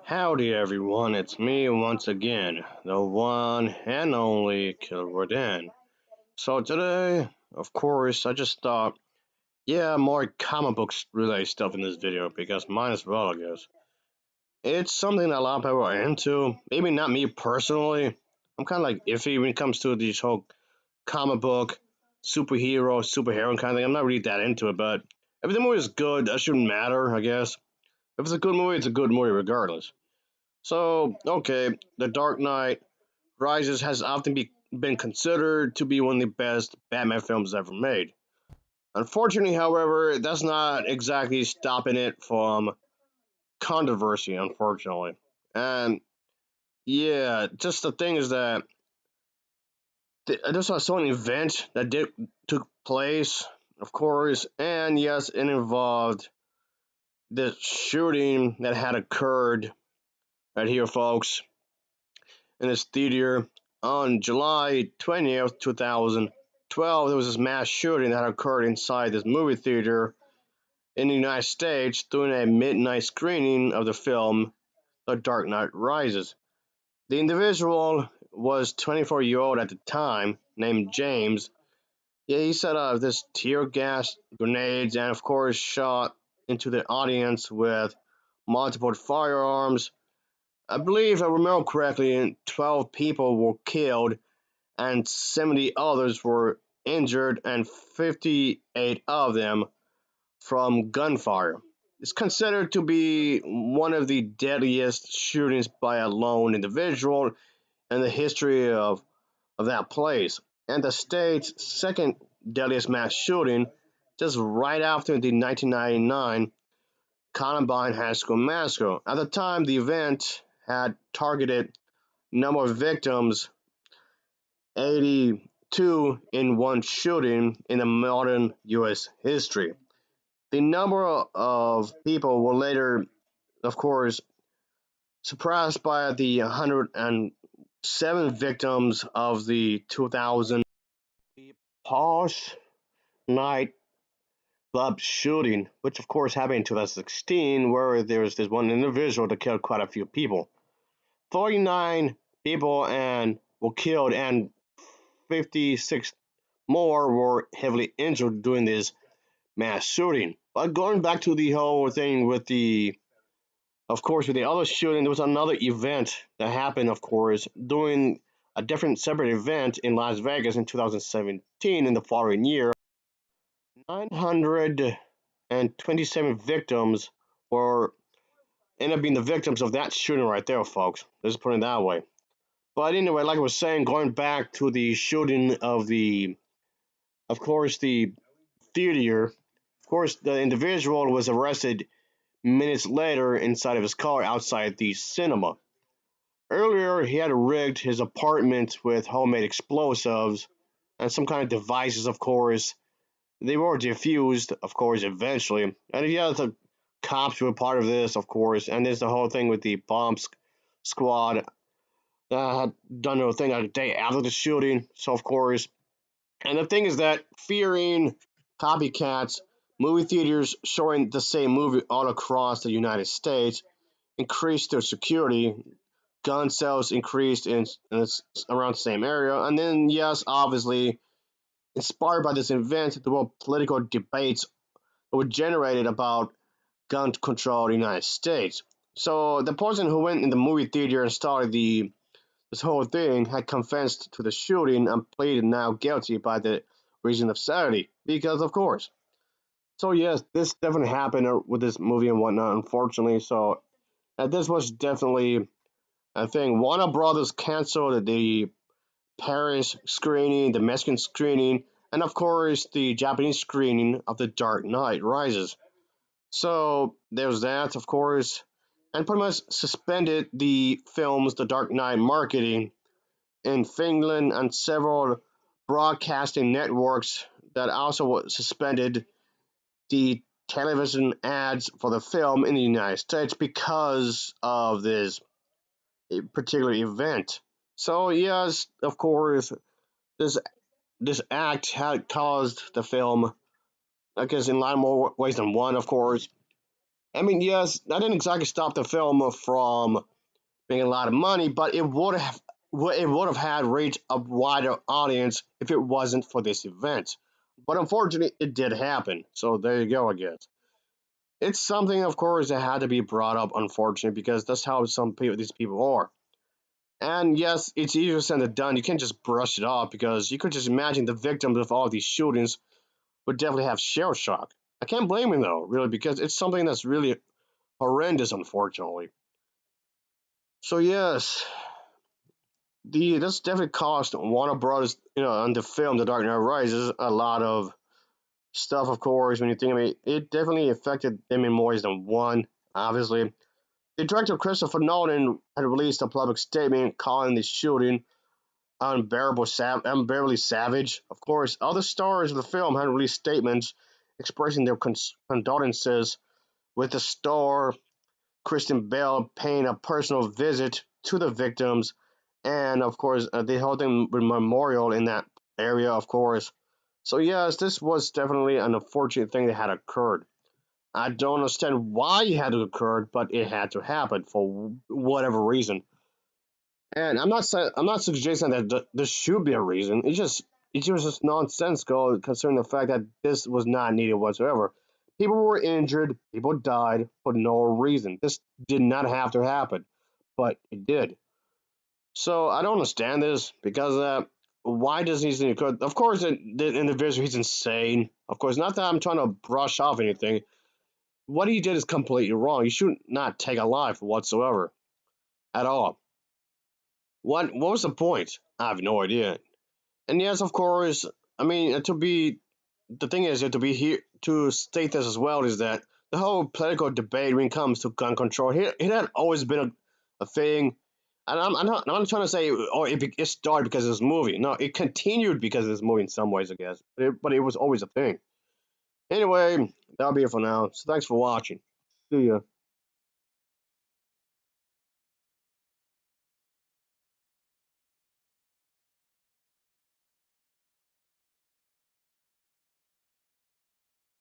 Howdy everyone, it's me once again, the one and only Killerrodan. So today, of course, I just thought, yeah, more comic books related stuff in this video because mine as well, I guess. It's something that a lot of people are into. Maybe not me personally. I'm kind of like iffy when it comes to these whole comic book, superhero kind of thing. I'm not really that into it, but if the movie is good, that shouldn't matter, I guess. If it's a good movie, it's a good movie regardless. So, okay, The Dark Knight Rises has often been considered to be one of the best Batman films ever made. Unfortunately, however, that's not exactly stopping it from controversy, unfortunately. And yeah, just the thing is that this was an event that took place, of course, and yes, it involved this shooting that had occurred right here, folks, in this theater on July 20th, 2012. There was this mass shooting that occurred inside this movie theater in the United States during a midnight screening of the film The Dark Knight Rises. The individual was 24-year-old at the time, named James. Yeah, he set off this tear gas grenades and, of course, shot into the audience with multiple firearms. I believe, if I remember correctly, 12 people were killed and 70 others were injured, and 58 of them from gunfire. It's considered to be one of the deadliest shootings by a lone individual in the history of that place, and the state's second deadliest mass shooting, just right after the 1999 Columbine High School massacre. At the time, the event had targeted number of victims 82 in one shooting in the modern US history. The number of people were later, of course, surpassed by the 107 victims of the 2000 Posh Night Club shooting, which of course happened in 2016, where there was this one individual that killed quite a few people. 49 people and were killed, and 56 more were heavily injured during this mass shooting. But going back to the whole thing with of course, with the other shooting, there was another event that happened, of course, during a different separate event in Las Vegas in 2017 in the following year. 927 victims were ended up being the victims of that shooting right there, folks. Let's put it that way. But anyway, like I was saying, going back to the shooting of of course, the theater. Of course, the individual was arrested minutes later inside of his car outside the cinema. Earlier, he had rigged his apartment with homemade explosives and some kind of devices, of course. They were defused, of course, eventually. And yeah, the cops were part of this, of course. And there's the whole thing with the bomb squad that had done their thing a day after the shooting. So, of course, and the thing is that fearing copycats, movie theaters showing the same movie all across the United States increased their security. Gun sales increased in around the same area. And then, yes, obviously, inspired by this event, there were political debates that were generated about gun control in the United States. So the person who went in the movie theater and started this whole thing had confessed to the shooting and pleaded now guilty by the reason of sanity. Because of course. So yes, this definitely happened with this movie and whatnot, unfortunately. So this was definitely a thing. Warner Brothers canceled the Paris screening, the Mexican screening, and of course the Japanese screening of The Dark Knight Rises. So there's that, of course, and pretty much suspended the film's The Dark Knight marketing in Finland and several broadcasting networks that also suspended the television ads for the film in the United States because of this particular event. So yes, of course, this this act had caused the film, I guess, in a lot more ways than one, of course, I mean, yes, that didn't exactly stop the film from making a lot of money, but it would have had reached a wider audience if it wasn't for this event. But unfortunately, it did happen. So there you go, I guess. It's something, of course, that had to be brought up, unfortunately, because that's how some people, these people are. And yes, it's easier said than done. You can't just brush it off because you could just imagine the victims of all these shootings would definitely have shell shock. I can't blame him though, really, because it's something that's really horrendous, unfortunately. So yes, the this definitely cost Warner Brothers, on the film The Dark Knight Rises a lot of stuff. Of course, when you think of it, it definitely affected them in more ways than one. Obviously, the director Christopher Nolan had released a public statement calling the shooting unbearably savage. Of course, other stars of the film had released statements expressing their condolences, with the star Kristen Bell paying a personal visit to the victims, and of course, they held them a memorial in that area, of course. So yes, this was definitely an unfortunate thing that had occurred. I don't understand why it had to occur, but it had to happen for whatever reason. And I'm not suggesting that there should be a reason. It's just nonsensical concerning the fact that this was not needed whatsoever. People were injured, people died for no reason. This did not have to happen, but it did. So I don't understand this because why does he occur? Of course, the individual he's insane. Of course, not that I'm trying to brush off anything. What he did is completely wrong. You should not take a life whatsoever at all. What was the point? I have no idea. And yes, of course, I mean, to be the thing is to be here to state this as well is that the whole political debate when it comes to gun control, it had always been a thing. And I'm not trying to say, oh, it started because of this movie. No, it continued because of this movie in some ways, I guess. But it was always a thing. Anyway, that'll be it for now. So thanks for watching. See ya.